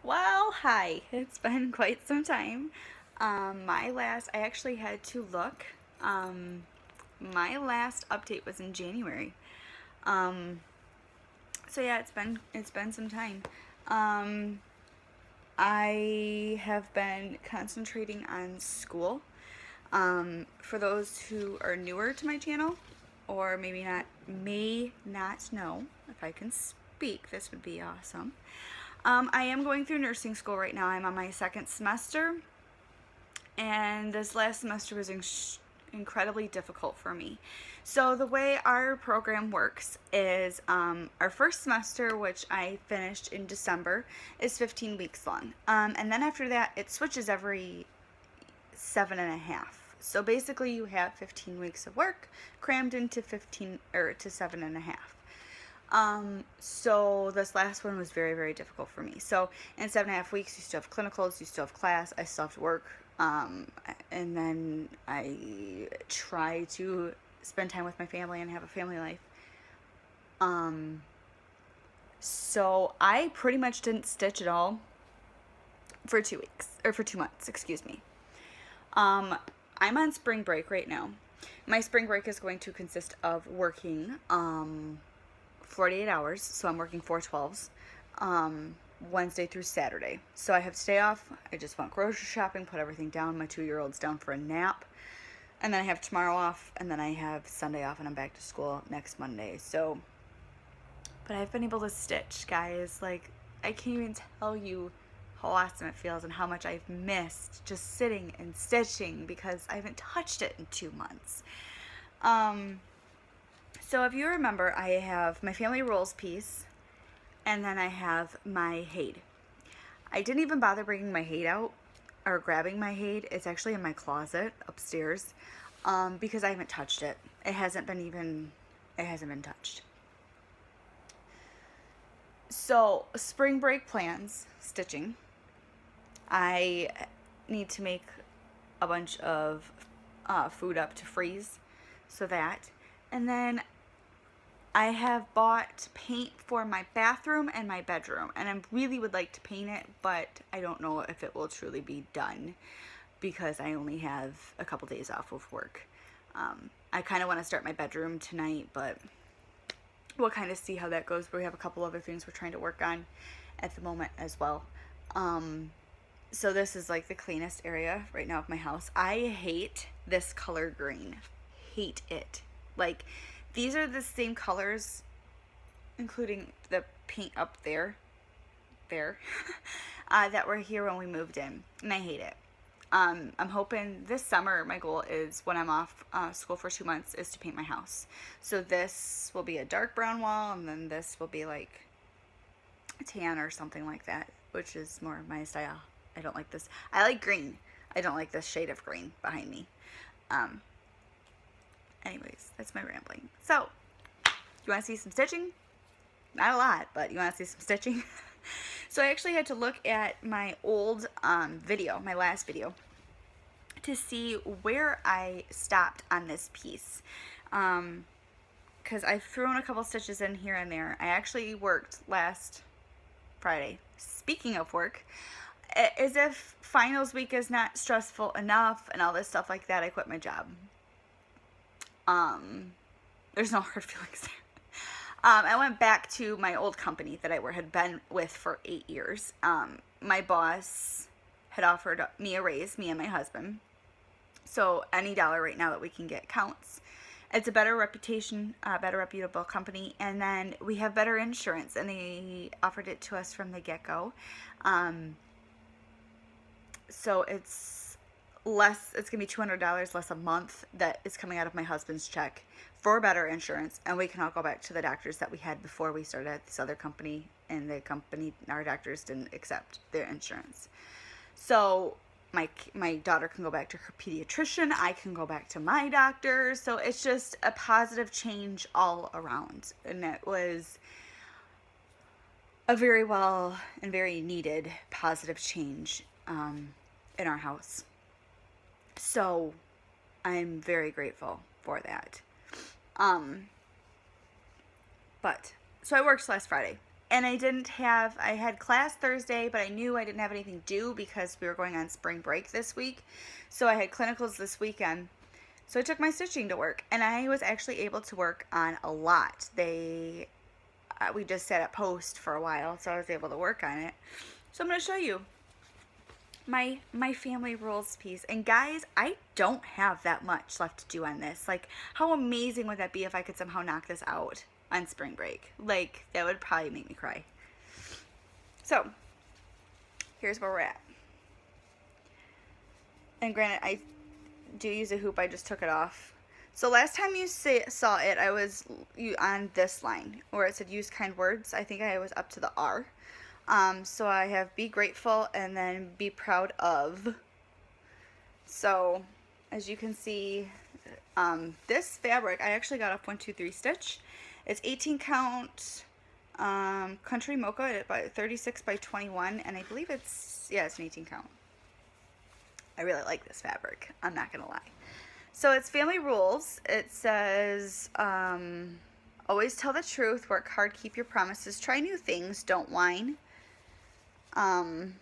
Well, hi. It's been quite some time. I actually had to look. Um, my last update was in January. Um, so yeah, it's been some time. Um, I have been concentrating on school. For those who are newer to my channel, or maybe not may not know, if I can speak, this would be awesome. I am going through nursing school right now. I'm on my second semester, and this last semester was incredibly difficult for me. So the way our program works is our first semester, which I finished in December, is 15 weeks long. And then after that, it switches every 7.5. So basically, you have 15 weeks of work crammed into 15 or to 7.5. So this last one was very, very difficult for me. So in 7.5 weeks, you still have clinicals, you still have class, I still have to work, and then I try to spend time with my family and have a family life. Um, so I pretty much didn't stitch at all for 2 weeks, or for 2 months, excuse me. Um, I'm on spring break right now. My spring break is going to consist of working 48 hours, so I'm working 4/12s, Wednesday through Saturday. So I have to stay off. I just went grocery shopping, put everything down. My 2-year-old's down for a nap. And then I have tomorrow off, and then I have Sunday off, and I'm back to school next Monday. So, but I've been able to stitch, guys. Like, I can't even tell you how awesome it feels and how much I've missed just sitting and stitching because I haven't touched it in 2 months. Um, so if you remember, I have my family rolls piece, and then I have my Haid. I didn't even bother bringing my Haid out or grabbing my Haid. It's actually in my closet upstairs because I haven't touched it. It hasn't been touched. So, spring break plans, stitching. I need to make a bunch of food up to freeze, so that. And then I have bought paint for my bathroom and my bedroom, and I really would like to paint it, but I don't know if it will truly be done because I only have a couple days off of work. I kind of want to start my bedroom tonight, but we'll kind of see how that goes. We have a couple other things we're trying to work on at the moment as well. So this is like the cleanest area right now of my house. I hate this color green. Hate it. Like, these are the same colors, including the paint up there, that were here when we moved in, and I hate it. I'm hoping this summer, my goal is when I'm off school for 2 months is to paint my house. So this will be a dark brown wall, and then this will be like a tan or something like that, which is more my style. I don't like this. I like green. I don't like this shade of green behind me. Anyways, that's my rambling. So, you want to see some stitching? Not a lot, but you want to see some stitching? So I actually had to look at my old video, my last video, to see where I stopped on this piece. Because I've thrown a couple stitches in here and there. I actually worked last Friday. Speaking of work, as if finals week is not stressful enough and all this stuff like that, I quit my job. There's no hard feelings there. I went back to my old company that I had been with for 8 years. My boss had offered me a raise, me and my husband. So any dollar right now that we can get counts. It's a better reputation, better reputable company, and then we have better insurance, and they offered it to us from the get-go. So it's less, it's gonna be $200 less a month that is coming out of my husband's check for better insurance, and we can all go back to the doctors that we had before we started at this other company, and the company, our doctors didn't accept their insurance. So my daughter can go back to her pediatrician, I can go back to my doctor, so it's just a positive change all around, and it was a very well and very needed positive change in our house. So I'm very grateful for that. But so I worked last Friday. And I had class Thursday, but I knew I didn't have anything due because we were going on spring break this week. So I had clinicals this weekend. So I took my stitching to work, and I was actually able to work on a lot. We just sat at post for a while, so I was able to work on it. So I'm going to show you my family rules piece. And guys, I don't have that much left to do on this. Like, how amazing would that be if I could somehow knock this out on spring break? Like, that would probably make me cry. So here's where we're at. And granted, I do use a hoop. I just took it off. So last time you saw it, I was on this line where it said use kind words. I think I was up to the R. So I have be grateful and then be proud of. So as you can see, this fabric, I actually got off 1, 2, 3 stitch. It's 18 count country mocha by 36 by 21, and I believe it's an 18 count. I really like this fabric, I'm not gonna lie. So it's family rules. It says always tell the truth, work hard, keep your promises, try new things, don't whine. And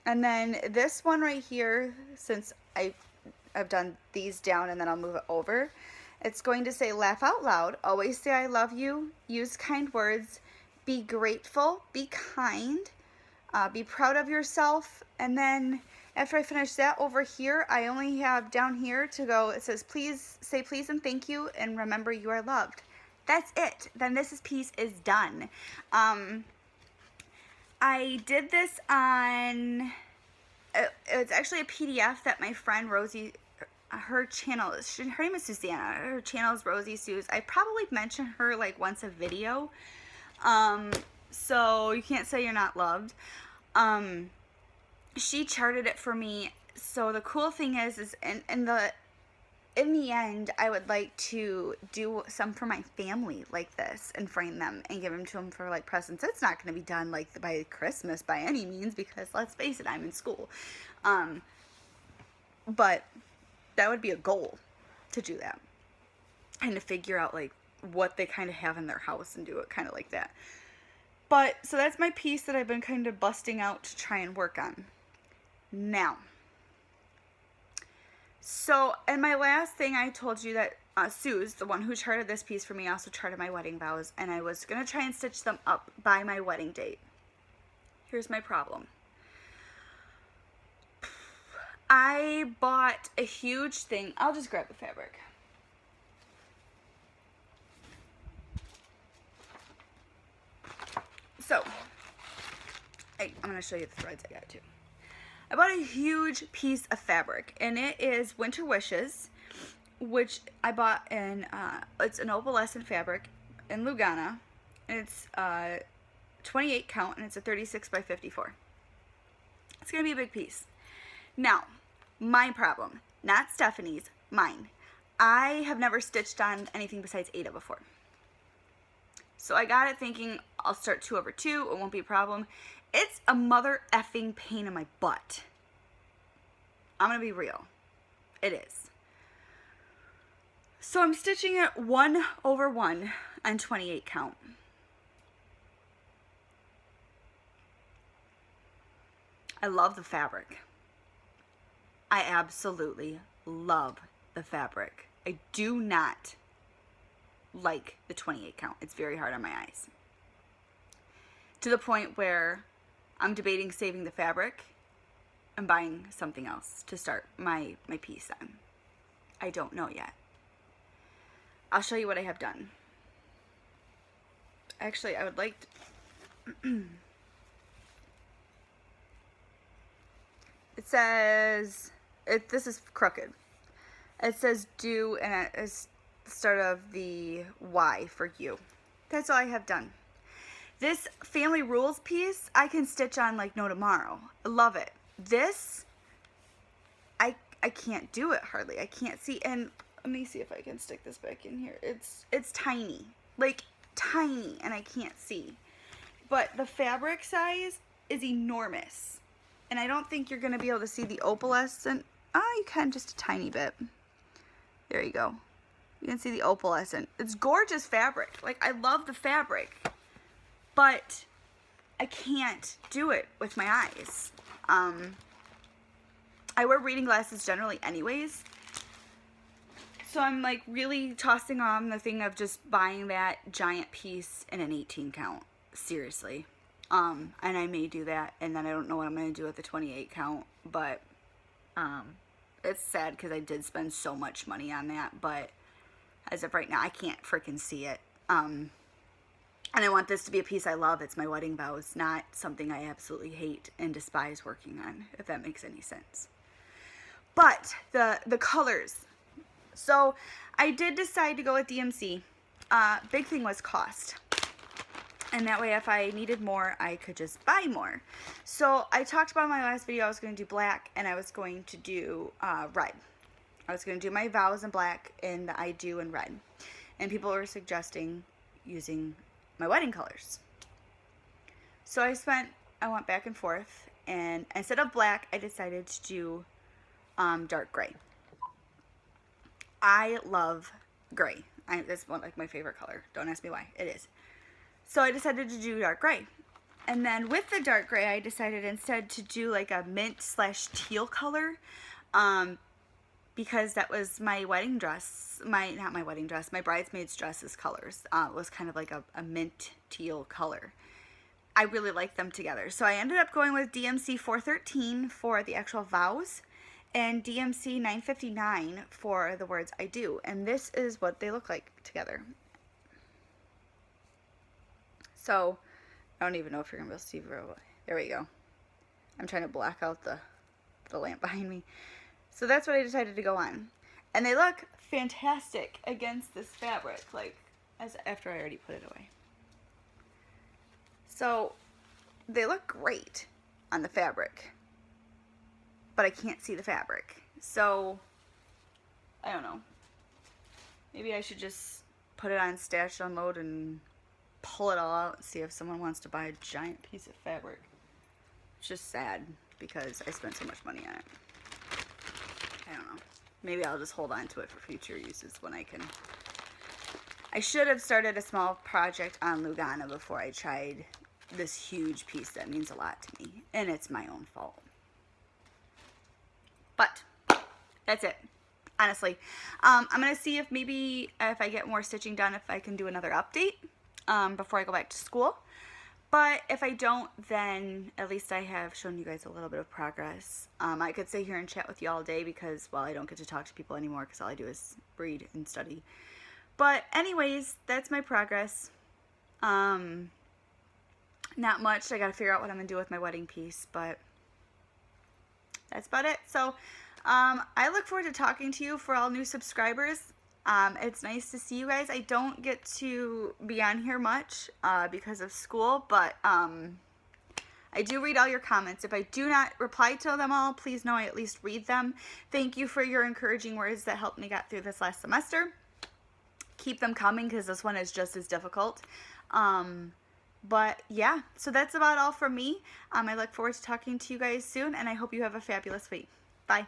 then this one right here, since I've done these down and then I'll move it over, it's going to say laugh out loud, always say I love you, use kind words, be grateful, be kind, be proud of yourself. And then after I finish that over here, I only have down here to go, it says please, say please and thank you, and remember you are loved. That's it. Then this piece is done. I did this on, it's actually a PDF that my friend Rosie, her channel, her name is Susanna, her channel is Rosie Suze. I probably mention her like once a video, so you can't say you're not loved. She charted it for me. So the cool thing is in the end, I would like to do some for my family like this and frame them and give them to them for like presents. It's not going to be done like by Christmas by any means, because let's face it, I'm in school. But that would be a goal to do that and to figure out like what they kind of have in their house and do it kind of like that. But so that's my piece that I've been kind of busting out to try and work on. Now, so, and my last thing, I told you that Suze, the one who charted this piece for me, also charted my wedding vows, and I was going to try and stitch them up by my wedding date. Here's my problem. I bought a huge thing. I'll just grab the fabric. So, I'm going to show you the threads I got too. I bought a huge piece of fabric, and it is Winter Wishes, which I bought in, it's an opalescent fabric in Lugana, and it's 28 count, and it's a 36 by 54. It's going to be a big piece. Now, my problem, not Stephanie's, mine. I have never stitched on anything besides Aida before. So I got it thinking I'll start 2 over 2, it won't be a problem. It's a mother effing pain in my butt. I'm going to be real. It is. So I'm stitching it 1 over 1 on 28 count. I love the fabric. I absolutely love the fabric. I do not like the 28 count. It's very hard on my eyes. To the point where I'm debating saving the fabric and buying something else to start my piece on. I don't know yet. I'll show you what I have done. Actually, I would like to it says, this is crooked. It says do, and it's the start of the Y for you. That's all I have done. This family rules piece, I can stitch on like no tomorrow. I love it. This, I can't do it hardly. I can't see, and let me see if I can stick this back in here. It's tiny, like tiny, and I can't see. But the fabric size is enormous. And I don't think you're going to be able to see the opalescent. Oh, you can, just a tiny bit. There you go. You can see the opalescent. It's gorgeous fabric. Like, I love the fabric. But I can't do it with my eyes. I wear reading glasses generally anyways. So I'm like really tossing on the thing of just buying that giant piece in an 18 count. Seriously. And I may do that, and then I don't know what I'm going to do with the 28 count, but it's sad because I did spend so much money on that, but as of right now, I can't freaking see it. And I want this to be a piece I love. It's my wedding vows, not something I absolutely hate and despise working on, if that makes any sense. But the colors. So I did decide to go with DMC. Big thing was cost. And that way if I needed more, I could just buy more. So I talked about in my last video, I was going to do black and I was going to do red. I was going to do my vows in black and the I do in red. And people were suggesting using my wedding colors. So I went back and forth, and instead of black, I decided to do dark gray. I love gray. That's one like my favorite color. Don't ask me why. It is. So I decided to do dark gray. And then with the dark gray, I decided instead to do like a mint/teal color, because that was my wedding dress, my bridesmaid's dress's colors. It was kind of like a mint teal color. I really like them together. So I ended up going with DMC 413 for the actual vows, and DMC 959 for the words I do. And this is what they look like together. So, I don't even know if you're going to be able to see very well. There we go. I'm trying to black out the lamp behind me. So that's what I decided to go on. And they look fantastic against this fabric, like, after I already put it away. So, they look great on the fabric. But I can't see the fabric. So, I don't know. Maybe I should just put it on Stash Unload and pull it all out and see if someone wants to buy a giant piece of fabric. It's just sad because I spent so much money on it. I don't know. Maybe I'll just hold on to it for future uses when I can. I should have started a small project on Lugana before I tried this huge piece that means a lot to me. And it's my own fault. But that's it. Honestly. I'm going to see if maybe if I get more stitching done, if I can do another update before I go back to school. But if I don't, then at least I have shown you guys a little bit of progress. I could sit here and chat with you all day because, well, I don't get to talk to people anymore because all I do is read and study. But anyways, that's my progress. Not much. I got to figure out what I'm going to do with my wedding piece, but that's about it. So I look forward to talking to you for all new subscribers. It's nice to see you guys. I don't get to be on here much because of school, but I do read all your comments. If I do not reply to them all, please know I at least read them. Thank you for your encouraging words that helped me get through this last semester. Keep them coming because this one is just as difficult. But yeah, so that's about all from me. I look forward to talking to you guys soon, and I hope you have a fabulous week. Bye.